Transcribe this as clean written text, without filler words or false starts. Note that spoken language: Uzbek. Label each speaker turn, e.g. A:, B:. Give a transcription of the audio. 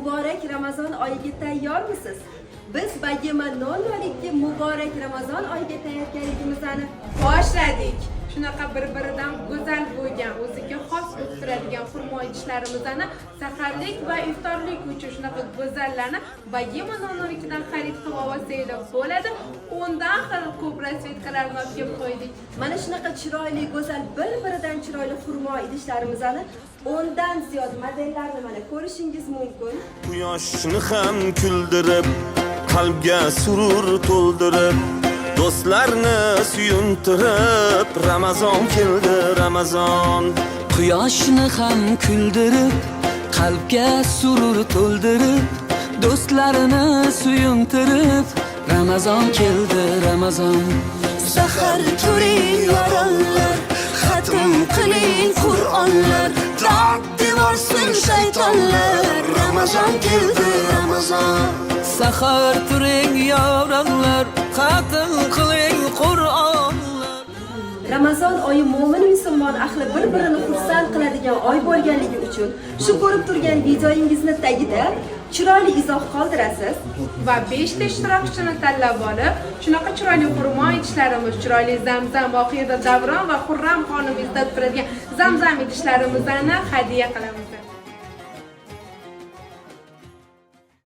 A: muborak Ramazon oyiga tayyormisiz? Biz Bagima non-malikka muborak Ramazon oyiga tayyorgarligimizni boshladik. Shunaqa bir-biridan go'zal bo'lgan, o'ziga xos bo'lib turadigan xurmo idishlarimizni saharlik va iftorlik uchun shunaqa go'zallarni Bagima non-malikidan xarid qilib olsanglar bo'ladi. Undan ko'p rasvetkalarni olib kelib qo'ydik. Mana shunaqa chiroyli, go'zal, bir-biridan chiroyli xurmo idishlarimizni 10 dan ziyod modellarini mana ko'rishingiz mumkin.
B: Quyoshni ham kuldirib, qalbga surur to'ldirib, do'stlarni suyuntirib, Ramazon keldi, Ramazon.
C: Quyoshni ham kuldirib, qalbga surur to'ldirib, do'stlarini suyuntirib, Ramazon keldi, Ramazon.
D: Sahar turing yorollar, xatm qiling Qur'onlar, darddi bo'lsin shaytonlar, Ramazon keldi, Ramazon.
C: Sahar turing yorollar, xatm qiling Qur'onlar.
A: Ramazon oyi mo'min musulmon ahli bir-birini xursand qiladigan oy bo'lganligi uchun shu ko'rib turgan videoingizni tagida chiroyli izoh qoldirasiz va 5 ta ishtirokchini tanlab olib, shunaqa chiroyli xurmo idishlarimiz, chiroyli Zamzam, Vohida Davron va Xurram xonim izlab turadigan Zamzam idishlarimizni hadya qilamiz.